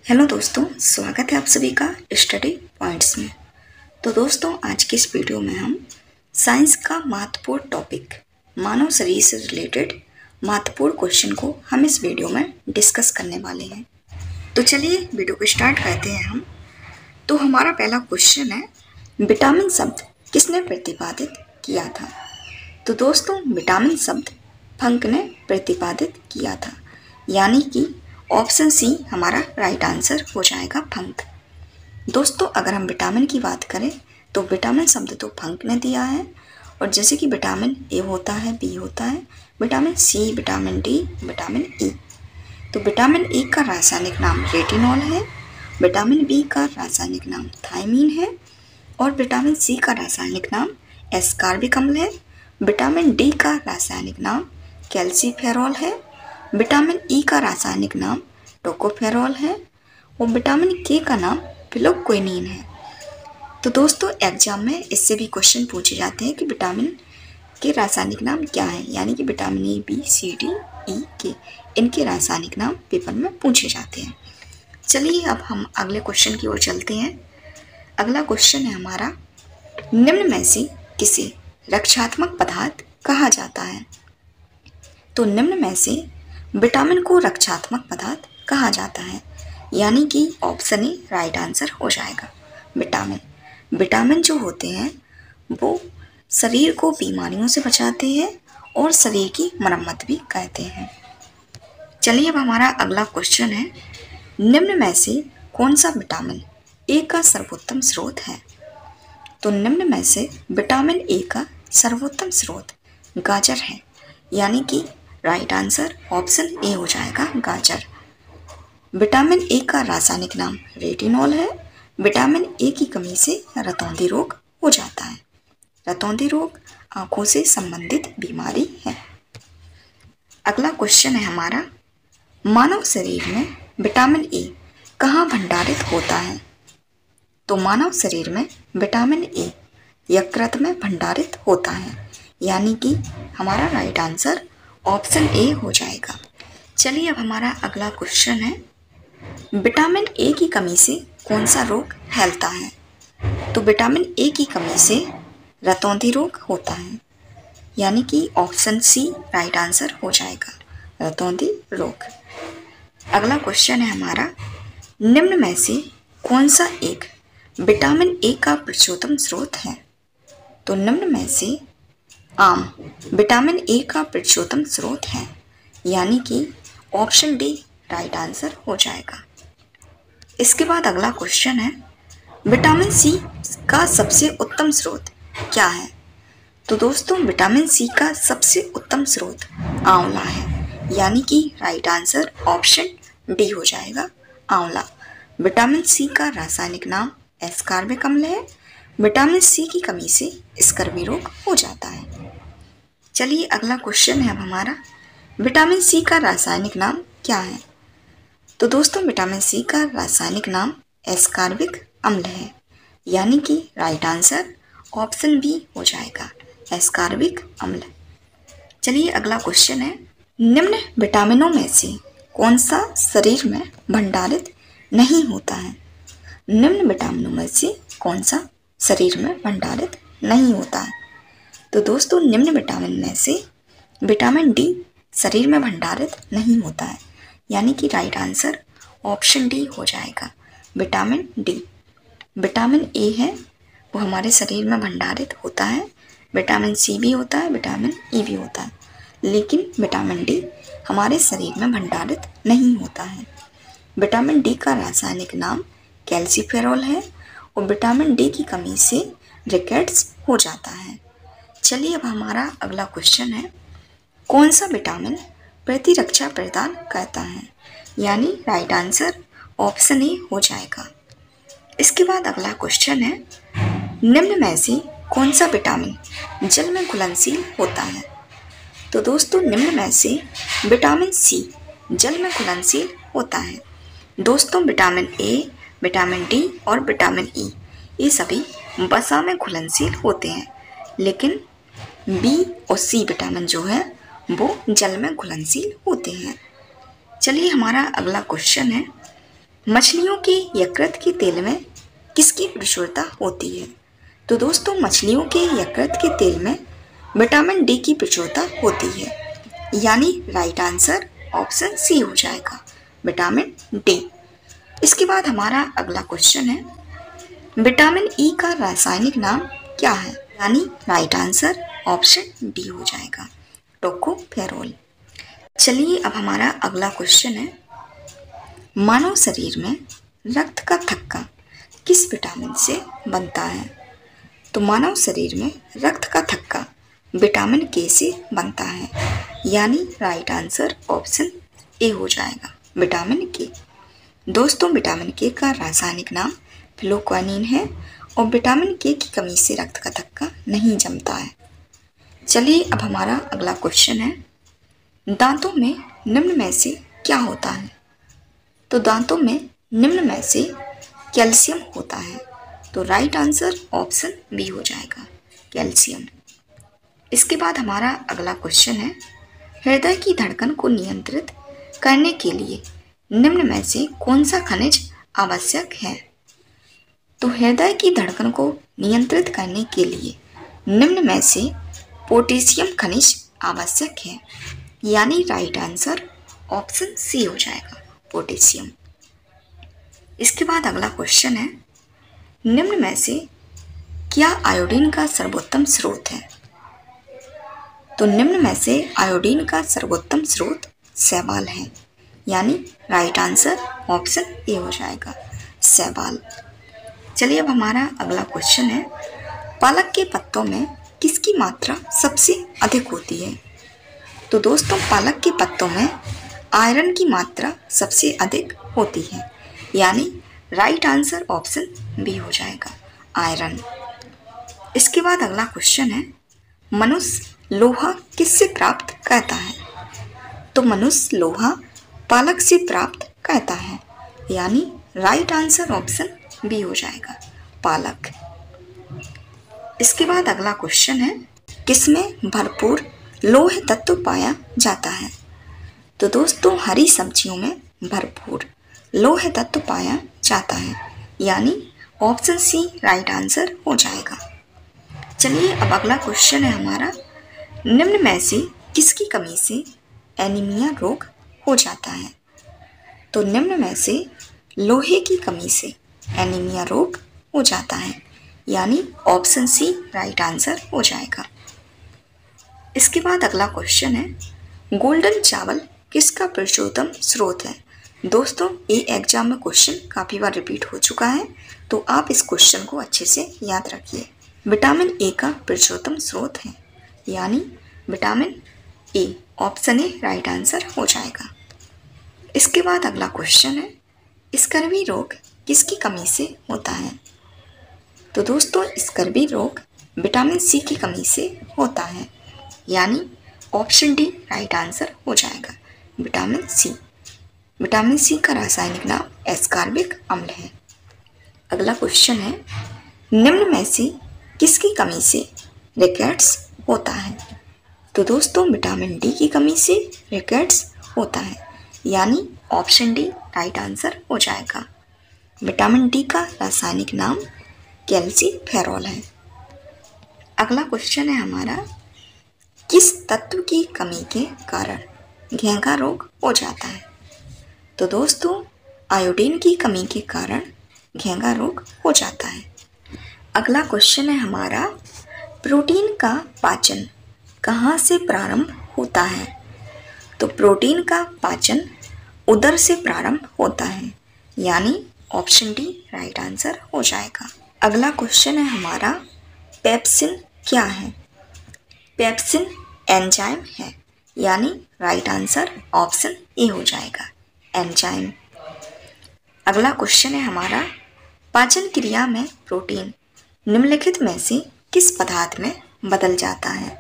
Hello दोस्तों, स्वागत है आप सभी का स्टडी पॉइंट्स में। तो दोस्तों, आज की इस वीडियो में हम साइंस का महत्वपूर्ण टॉपिक मानव शरीर से रिलेटेड महत्वपूर्ण क्वेश्चन को हम इस वीडियो में डिस्कस करने वाले हैं। तो चलिए वीडियो को स्टार्ट करते हैं हम। तो हमारा पहला क्वेश्चन है, विटामिन शब्द किसने प्रतिपादित किया था? तो दोस्तों, विटामिन शब्द फंक ने प्रतिपादित किया था, यानी कि ऑप्शन सी हमारा राइट आंसर हो जाएगा, फंक। दोस्तों, अगर हम विटामिन की बात करें तो विटामिन शब्द तो फंक ने दिया है, और जैसे कि विटामिन ए होता है, बी होता है, vitamin C, vitamin D, vitamin E. तो विटामिन ए का रासायनिक नाम रेटिनॉल है, विटामिन बी का रासायनिक नाम थायमीन है, और विटामिन सी का रासायनिक नाम एस्कॉर्बिक अम्ल है। विटामिन डी का रासायनिक नाम कैल्सीफेरॉल है, विटामिन ई का रासायनिक नाम टोकोफेरॉल है, और विटामिन के का नाम फिलोक्विनिन है। तो दोस्तों, एग्जाम में इससे भी क्वेश्चन पूछे जाते हैं कि विटामिन के रासायनिक नाम क्या है, यानी कि vitamin A, B, C, D, E, K, इनके रासायनिक नाम पेपर में पूछे जाते हैं। चलिए अब हम अगले क्वेश्चन की ओर चलते हैं। अगला क्वेश्चन है हमारा, निम्न में से किसे रक्षात्मक पदार्थ कहा जाता है? तो निम्न में से विटामिन को रक्षात्मक पदार्थ कहा जाता है, यानी कि ऑप्शन ए राइट आंसर हो जाएगा। विटामिन जो होते हैं वो शरीर को बीमारियों से बचाते हैं और शरीर की मरम्मत भी करते हैं। चलिए अब हमारा अगला क्वेश्चन है, निम्न में से कौन सा विटामिन ए का सर्वोत्तम स्रोत है? तो निम्न में से विटामिन ए का सर्वोत्तम स्रोत गाजर है, यानी कि राइट आंसर ऑप्शन ए हो जाएगा, गाजर। विटामिन ए का रासायनिक नाम रेटिनॉल है। विटामिन ए की कमी से रतौंधी रोग हो जाता है। रतौंधी रोग आंखों से संबंधित बीमारी है। अगला क्वेश्चन है हमारा, मानव शरीर में विटामिन ए कहाँ भंडारित होता है? तो मानव शरीर में विटामिन ए यकृत में भंडारित होता है, यानी कि हमारा राइट आंसर ऑप्शन ए हो जाएगा। चलिए अब हमारा अगला क्वेश्चन है, विटामिन ए की कमी से कौन सा रोग फैलता है? तो विटामिन ए की कमी से रतौंधी रोग होता है, यानी कि ऑप्शन सी राइट आंसर हो जाएगा, रतौंधी रोग। अगला क्वेश्चन है हमारा, निम्न में से कौन सा एक विटामिन ए का प्रचोदन स्रोत है? तो निम्न में से आम विटामिन ए का प्रचोदन स्रोत है, यानी कि ऑप्शन डी राइट आंसर हो जाएगा। इसके बाद अगला क्वेश्चन है, विटामिन सी का सबसे उत्तम स्रोत क्या है? तो दोस्तों, विटामिन सी का सबसे उत्तम स्रोत आंवला है, यानी कि राइट आंसर ऑप्शन डी हो जाएगा, आंवला। विटामिन सी का रासायनिक नाम एस्कॉर्बिक अम्ल है। विटामिन सी की कमी से स्कर्वी रोग हो जाता है। चलिए अगला क्वेश्चन है अब हमारा, विटामिन सी का रासायनिक नाम क्या है? तो दोस्तों, विटामिन सी का रासायनिक नाम एस्कॉर्बिक अम्ल है, यानी कि राइट आंसर ऑप्शन बी हो जाएगा, एस्कॉर्बिक अम्ल। चलिए अगला क्वेश्चन है, निम्न विटामिनों में से कौन सा शरीर में भंडारित नहीं होता है? निम्न विटामिनों में से कौन सा शरीर में भंडारित नहीं होता है? तो दोस्तों, निम्न विटामिन में से विटामिन डी शरीर में भंडारित नहीं होता है, यानी कि राइट आंसर ऑप्शन डी हो जाएगा, विटामिन डी। विटामिन ए है वो हमारे शरीर में भंडारित होता है, विटामिन सी भी होता है, विटामिन ई भी होता है, लेकिन विटामिन डी हमारे शरीर में भंडारित नहीं होता है। विटामिन डी का रासायनिक नाम कैल्सीफेरॉल है, और विटामिन डी की कमी से रिकेट्स हो जाता है। चलिए अब हमारा अगला क्वेश्चन है, कौन सा विटामिन प्रतिरक्षा प्रदान करता है? यानी राइट आंसर ऑप्शन ए हो जाएगा। इसके बाद अगला क्वेश्चन है, निम्न में से कौन सा विटामिन जल में घुलनशील होता है? तो दोस्तों, निम्न में से विटामिन सी जल में घुलनशील होता है। दोस्तों, विटामिन ए, विटामिन डी और विटामिन ई ये सभी वसा में घुलनशील होते हैं, लेकिन बी और सी विटामिन जो है वो जल में घुलनशील होते हैं। चलिए हमारा अगला क्वेश्चन है, मछलियों के यकृत के तेल में किसकी प्रचुरता होती है? तो दोस्तों मछलियों के यकृत के तेल में विटामिन डी की प्रचुरता होती है, यानी राइट आंसर ऑप्शन सी हो जाएगा, विटामिन डी। इसके बाद हमारा अगला क्वेश्चन है, विटामिन ई का रासायनिक नाम क्या है? यानी राइट आंसर ऑप्शन डी हो जाएगा, टोकोफेरोल। चलिए अब हमारा अगला क्वेश्चन है, मानव शरीर में रक्त का थक्का किस विटामिन से बनता है? तो मानव शरीर में रक्त का थक्का विटामिन के से बनता है, यानी राइट आंसर ऑप्शन ए हो जाएगा, विटामिन के। दोस्तों विटामिन के का रासायनिक नाम फिलोक्वानिन है और विटामिन के की कमी से रक्त का थक्का नहीं जमता है। चलिए अब हमारा अगला क्वेश्चन है, दांतों में निम्न में से क्या होता है? तो दांतों में निम्न में से कैल्शियम होता है, तो राइट आंसर ऑप्शन बी हो जाएगा, कैल्शियम। इसके बाद हमारा अगला क्वेश्चन है, हृदय की धड़कन को नियंत्रित करने के लिए निम्न में से कौन सा खनिज आवश्यक है? तो हृदय की धड़कन को नियंत्रित करने के लिए निम्न में से पोटेशियम खनिज आवश्यक है, यानी राइट आंसर ऑप्शन सी हो जाएगा, पोटेशियम। इसके बाद अगला क्वेश्चन है, निम्न में से क्या आयोडीन का सर्वोत्तम स्रोत है? तो निम्न में से आयोडीन का सर्वोत्तम स्रोत शैवाल है, यानी राइट आंसर ऑप्शन ए हो जाएगा, शैवाल। चलिए अब हमारा अगला क्वेश्चन है, पालक के पत्तों में किसकी मात्रा सबसे अधिक होती है? तो दोस्तों पालक के पत्तों में आयरन की मात्रा सबसे अधिक होती है, यानी राइट आंसर ऑप्शन बी हो जाएगा, आयरन। इसके बाद अगला क्वेश्चन है, मनुष्य लोहा किससे प्राप्त करता है? तो मनुष्य लोहा पालक से प्राप्त करता है, यानी राइट आंसर ऑप्शन बी हो जाएगा, पालक। इसके बाद अगला क्वेश्चन है, किसमें भरपूर लौह तत्व पाया जाता है? तो दोस्तों हरी सब्जियों में भरपूर लौह तत्व पाया जाता है, यानी ऑप्शन सी राइट आंसर हो जाएगा। चलिए अब अगला क्वेश्चन है हमारा, निम्न में से किसकी कमी से एनीमिया रोग हो जाता है? तो निम्न में से लोहे की कमी से एनीमिया रोग हो जाता है, यानी ऑप्शन सी राइट आंसर हो जाएगा। इसके बाद अगला क्वेश्चन है, गोल्डन चावल किसका पुरुषोत्तम स्रोत है? दोस्तों ये एग्जाम में क्वेश्चन काफ़ी बार रिपीट हो चुका है, तो आप इस क्वेश्चन को अच्छे से याद रखिए। विटामिन ए का पुरुषोत्तम स्रोत है, यानी vitamin A, option A right answer हो जाएगा। इसके बाद अगला क्वेश्चन है, स्कर्वी रोग किसकी कमी से होता है? तो दोस्तों स्कर्वी रोग विटामिन सी की कमी से होता है, यानी ऑप्शन डी राइट आंसर हो जाएगा, विटामिन सी। विटामिन सी का रासायनिक नाम एस्कॉर्बिक अम्ल है। अगला क्वेश्चन है, निम्न में से किसकी कमी से रिकेट्स होता है? तो दोस्तों विटामिन डी की कमी से रिकेट्स होता है, यानी ऑप्शन डी राइट आंसर हो जाएगा। विटामिन डी का रासायनिक नाम कैल्सीफेरॉल है। अगला क्वेश्चन है हमारा, किस तत्व की कमी के कारण घेंघा रोग हो जाता है? तो दोस्तों आयोडीन की कमी के कारण घेंघा रोग हो जाता है। अगला क्वेश्चन है हमारा, प्रोटीन का पाचन कहाँ से प्रारंभ होता है? तो प्रोटीन का पाचन उदर से प्रारंभ होता है, यानी ऑप्शन डी राइट आंसर हो जाएगा। अगला क्वेश्चन है हमारा, पेप्सिन क्या है? पेप्सिन एंजाइम है, यानी राइट आंसर ऑप्शन ए हो जाएगा, एंजाइम। अगला क्वेश्चन है हमारा, पाचन क्रिया में प्रोटीन निम्नलिखित में से किस पदार्थ में बदल जाता है?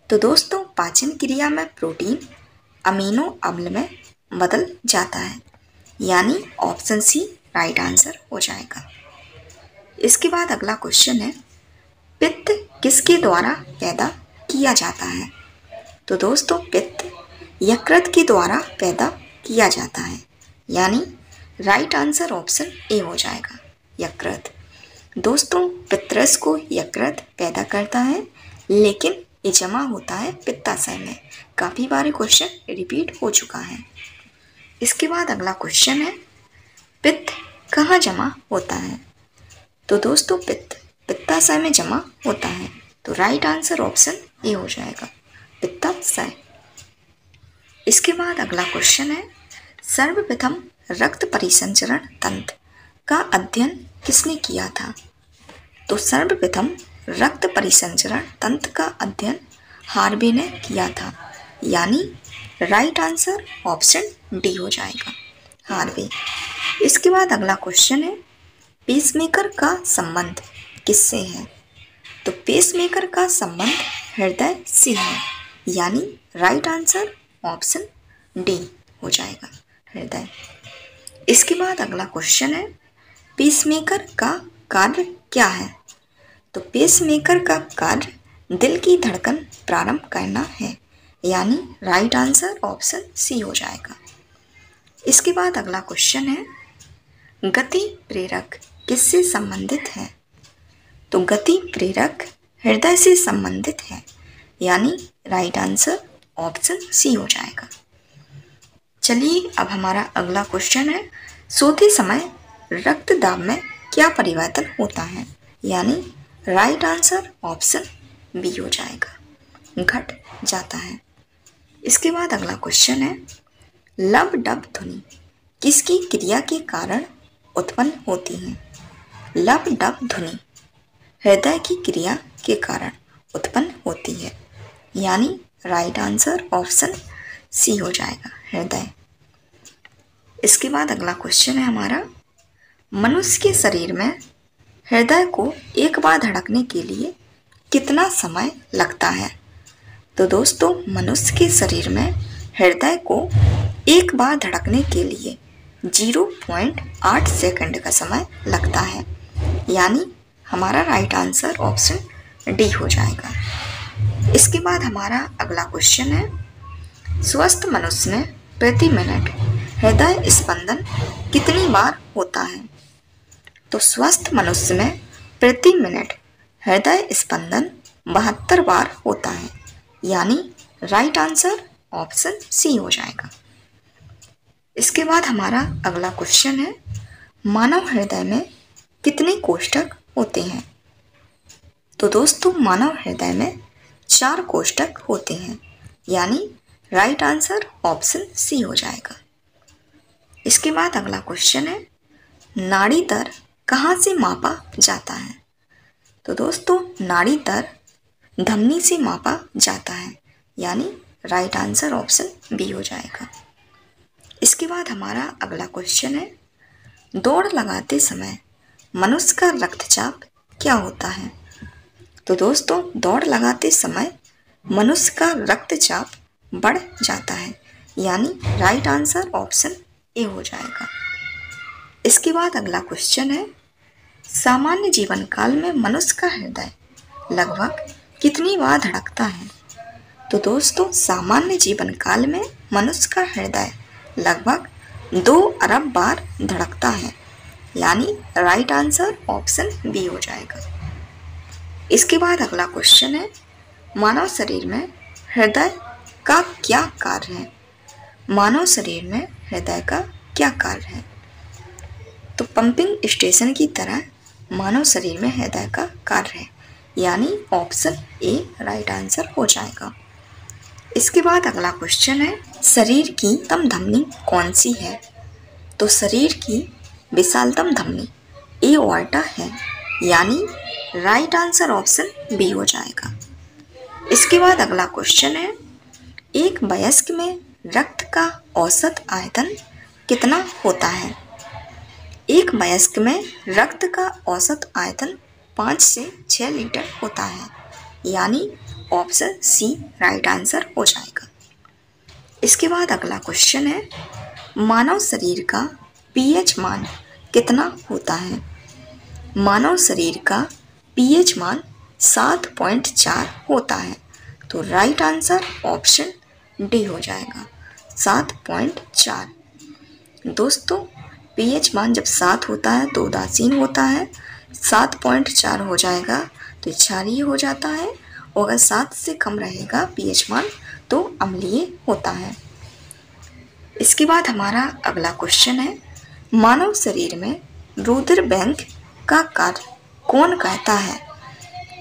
तो दोस्तों पाचन क्रिया में प्रोटीन अमीनो अम्ल में बदल जाता है, यानी ऑप्शन सी राइट आंसर हो जाएगा। इसके बाद अगला क्वेश्चन है, पित्त किसके द्वारा पैदा किया जाता है? तो दोस्तों पित्त यकृत के द्वारा पैदा किया जाता है, यानी राइट आंसर ऑप्शन ए हो जाएगा, यकृत। दोस्तों, पित्तरस को यकृत पैदा करता है, लेकिन ये जमा होता है पित्ताशय में। काफ़ी बार क्वेश्चन रिपीट हो चुका है। इसके बाद अगला क्वेश्चन है, पित्त कहाँ जमा होता है? तो दोस्तों, पित्त पित्ताशय में जमा होता है, तो राइट आंसर ऑप्शन ए हो जाएगा, पित्ताशय। इसके बाद अगला क्वेश्चन है, सर्वप्रथम रक्त परिसंचरण तंत्र का अध्ययन किसने किया था? तो सर्वप्रथम रक्त परिसंचरण तंत्र का अध्ययन हार्वे ने किया था, यानी राइट आंसर ऑप्शन डी हो जाएगा, हार्वे। इसके बाद अगला क्वेश्चन है, पेसमेकर का संबंध किससे है? तो पेसमेकर का संबंध हृदय से है, यानी राइट आंसर ऑप्शन डी हो जाएगा, हृदय। इसके बाद अगला क्वेश्चन है, पेसमेकर का कार्य क्या है? तो पेसमेकर का कार्य दिल की धड़कन प्रारंभ करना है, यानी राइट आंसर ऑप्शन सी हो जाएगा। इसके बाद अगला क्वेश्चन है, गति प्रेरक किससे संबंधित है? तो गति प्रेरक हृदय से संबंधित है, यानी राइट आंसर ऑप्शन सी हो जाएगा। चलिए, अब हमारा अगला क्वेश्चन है, सोते समय रक्तदाब में क्या परिवर्तन होता है? यानी राइट आंसर ऑप्शन बी हो जाएगा, घट जाता है। इसके बाद अगला क्वेश्चन है, लब डब ध्वनि किसकी क्रिया के कारण उत्पन्न होती है? लब डब ध्वनि हृदय की क्रिया के कारण उत्पन्न होती है, यानी राइट आंसर ऑप्शन सी हो जाएगा, हृदय। इसके बाद अगला क्वेश्चन है हमारा, मनुष्य के शरीर में हृदय को एक बार धड़कने के लिए कितना समय लगता है? तो दोस्तों, मनुष्य के शरीर में हृदय को एक बार धड़कने के लिए 0.8 सेकंड का समय लगता है, यानी हमारा राइट आंसर ऑप्शन डी हो जाएगा। इसके बाद हमारा अगला क्वेश्चन है, स्वस्थ मनुष्य में प्रति मिनट हृदय स्पंदन कितनी बार होता है? तो स्वस्थ मनुष्य में प्रति मिनट हृदय स्पंदन 72 बार होता है, यानी राइट आंसर ऑप्शन सी हो जाएगा। इसके बाद हमारा अगला क्वेश्चन है, मानव हृदय में कितने कोष्ठक होते हैं? तो दोस्तों, मानव हृदय में 4 कोष्ठक होते हैं, यानी राइट आंसर ऑप्शन सी हो जाएगा। इसके बाद अगला क्वेश्चन है, नाड़ी दर कहाँ से मापा जाता है? तो दोस्तों, नाड़ी दर धमनी से मापा जाता है, यानी राइट आंसर ऑप्शन बी हो जाएगा। इसके बाद हमारा अगला क्वेश्चन है, दौड़ लगाते समय मनुष्य का रक्तचाप क्या होता है? तो दोस्तों, दौड़ लगाते समय मनुष्य का रक्तचाप बढ़ जाता है, यानी राइट आंसर ऑप्शन ए हो जाएगा। इसके बाद अगला क्वेश्चन है, सामान्य जीवन काल में मनुष्य का हृदय लगभग कितनी बार धड़कता है? तो दोस्तों, सामान्य जीवन काल में मनुष्य का हृदय लगभग 2 अरब बार धड़कता है, यानी राइट आंसर ऑप्शन बी हो जाएगा। इसके बाद अगला क्वेश्चन है, मानव शरीर में हृदय का क्या कार्य है? मानव शरीर में हृदय का क्या कार्य है? तो पंपिंग स्टेशन की तरह मानव शरीर में हृदय का कार्य है, यानी ऑप्शन ए राइट आंसर हो जाएगा। इसके बाद अगला क्वेश्चन है, शरीर की तम धमनी कौन सी है? तो शरीर की विशालतम धमनी एओर्टा है, यानी राइट आंसर ऑप्शन बी हो जाएगा। इसके बाद अगला क्वेश्चन है, एक वयस्क में रक्त का औसत आयतन कितना होता है? एक वयस्क में रक्त का औसत आयतन 5 से 6 लीटर होता है, यानी ऑप्शन सी राइट आंसर हो जाएगा। इसके बाद अगला क्वेश्चन है, मानव शरीर का पीएच मान कितना होता है? मानव शरीर का पीएच मान 7.4 होता है, तो राइट आंसर ऑप्शन डी हो जाएगा, 7.4। दोस्तों, pH मान जब 7 होता है तो उदासीन होता है, 7.4 हो जाएगा तो क्षारीय हो जाता है, और अगर 7 से कम रहेगा pH मान तो अम्लीय होता है। इसके बाद हमारा अगला क्वेश्चन है, मानव शरीर में रुधिर बैंक का कार्य कौन कहता है?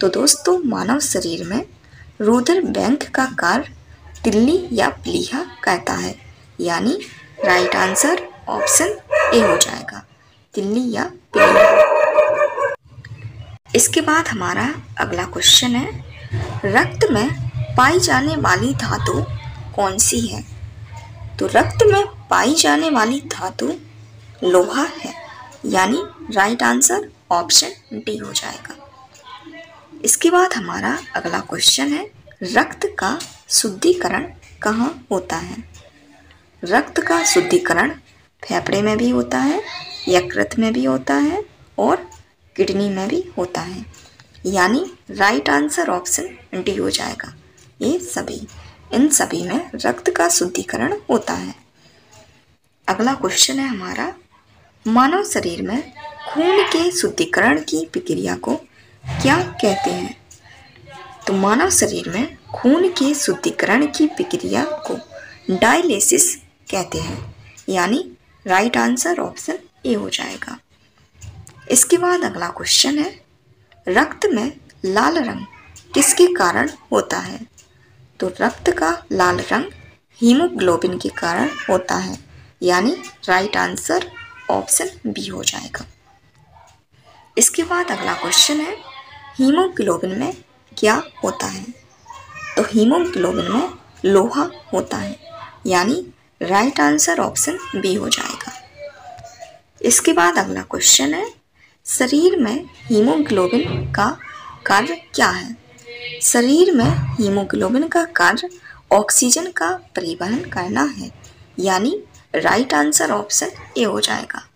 तो दोस्तों मानव शरीर में रुधिर बैंक का कार्य तिल्ली या प्लीहा कहता है, यानी राइट आंसर ऑप्शन ए हो जाएगा, तिल्ली या प्लीहा। इसके बाद हमारा अगला क्वेश्चन है, रक्त में पाई जाने वाली धातु कौन सी है? तो रक्त में पाई जाने वाली धातु लोहा है, यानी राइट आंसर ऑप्शन डी हो जाएगा। इसके बाद हमारा अगला क्वेश्चन है, रक्त का शुद्धिकरण कहाँ होता है? रक्त का शुद्धिकरण फेफड़े में भी होता है, यकृत में भी होता है और किडनी में भी होता है, यानी राइट आंसर ऑप्शन डी हो जाएगा। इन सभी में रक्त का शुद्धिकरण होता है। अगला क्वेश्चन है हमारा, मानव शरीर में खून के शुद्धिकरण की प्रक्रिया को क्या कहते हैं? तो मानव शरीर में खून के शुद्धिकरण की प्रक्रिया को डायलिसिस कहते हैं, यानी राइट आंसर ऑप्शन ए हो जाएगा। इसके बाद अगला क्वेश्चन है, रक्त में लाल रंग किसके कारण होता है? तो रक्त का लाल रंग हीमोग्लोबिन के कारण होता है, यानी राइट आंसर ऑप्शन बी हो जाएगा। इसके बाद अगला क्वेश्चन है, हीमोग्लोबिन में क्या होता है? तो हीमोग्लोबिन में लोहा होता है, यानी राइट आंसर ऑप्शन बी हो जाएगा। इसके बाद अगला क्वेश्चन है, शरीर में हीमोग्लोबिन का कार्य क्या है? शरीर में हीमोग्लोबिन का कार्य ऑक्सीजन का परिवहन करना है, यानी राइट आंसर ऑप्शन ए हो जाएगा।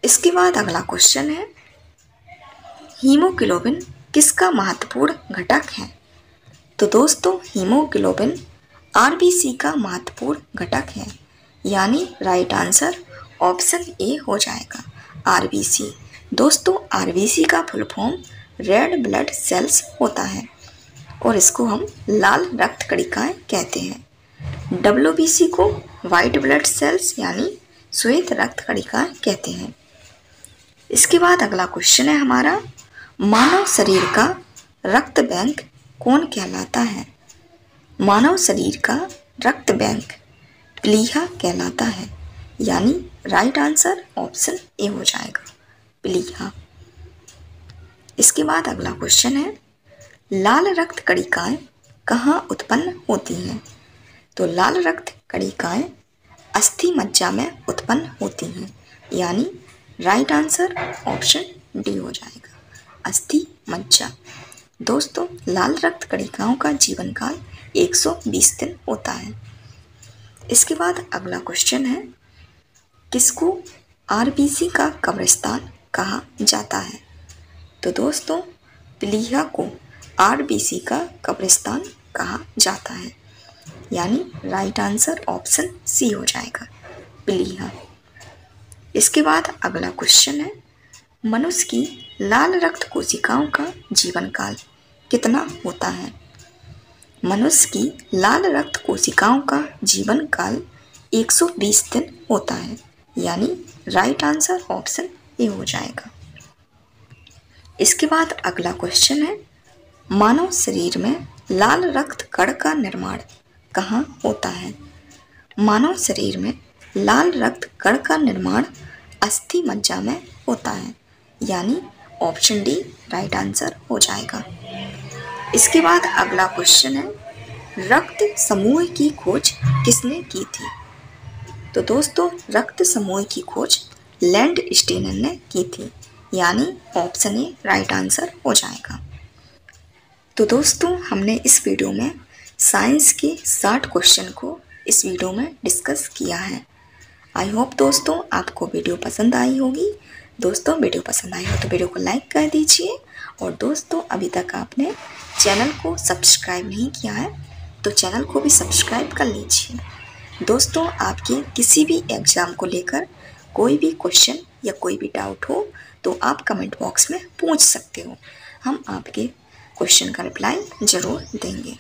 इसके बाद अगला क्वेश्चन है, हीमोग्लोबिन किसका महत्वपूर्ण घटक है? तो दोस्तों हीमोग्लोबिन आरबीसी का महत्वपूर्ण घटक है, यानी राइट आंसर ऑप्शन ए हो जाएगा, आरबीसी। दोस्तों आरबीसी का full form red blood cells होता है और इसको हम लाल रक्त कणिकाएं कहते हैं। डब्ल्यूबीसी को वाइट ब्लड सेल्स यानी श्वेत रक्त कणिकाएं कहते हैं। इसके बाद अगला क्वेश्चन है हमारा, मानव शरीर का रक्त बैंक कौन कहलाता है? मानव शरीर का रक्त बैंक प्लीहा कहलाता है, यानी राइट आंसर ऑप्शन ए हो जाएगा, प्लीहा। इसके बाद अगला क्वेश्चन है, लाल रक्त कणिकाएं कहाँ उत्पन्न होती हैं? तो लाल रक्त कणिकाएं अस्थि मज्जा में उत्पन्न होती हैं, यानी राइट आंसर ऑप्शन डी हो जाएगा, अस्थि मज्जा। दोस्तों लाल रक्त कणिकाओं का जीवन काल 120 दिन होता है। इसके बाद अगला क्वेश्चन है, किसको आरबीसी का कब्रिस्तान कहा जाता है? तो दोस्तों प्लीहा को आरबीसी का कब्रिस्तान कहा जाता है, यानी राइट आंसर ऑप्शन सी हो जाएगा, प्लीहा। इसके बाद अगला क्वेश्चन है, मनुष्य की लाल रक्त कोशिकाओं का जीवन काल कितना होता है? मनुष्य की लाल रक्त कोशिकाओं का जीवन काल 120 दिन होता है, यानी राइट आंसर ऑप्शन ए हो जाएगा। इसके बाद अगला क्वेश्चन है, मानव शरीर में लाल रक्त कण का निर्माण कहाँ होता है? मानव शरीर में लाल रक्त कण का निर्माण अस्थि मज्जा में होता है, यानी ऑप्शन डी राइट आंसर हो जाएगा। इसके बाद अगला क्वेश्चन है, रक्त समूह की खोज किसने की थी? तो दोस्तों रक्त समूह की खोज लैंडस्टीनर ने की थी, यानी ऑप्शन ए राइट आंसर हो जाएगा। तो दोस्तों हमने इस वीडियो में साइंस के 60 क्वेश्चन को इस वीडियो में डिस्कस किया है। आई होप दोस्तों आपको वीडियो पसंद आई होगी। दोस्तों वीडियो पसंद आई हो तो वीडियो को लाइक कर दीजिए, और दोस्तों अभी तक आपने चैनल को सब्सक्राइब नहीं किया है तो चैनल को भी सब्सक्राइब कर लीजिए। दोस्तों आपके किसी भी एग्ज़ाम को लेकर कोई भी क्वेश्चन या कोई भी डाउट हो तो आप कमेंट बॉक्स में पूछ सकते हो, हम आपके क्वेश्चन का रिप्लाई ज़रूर देंगे।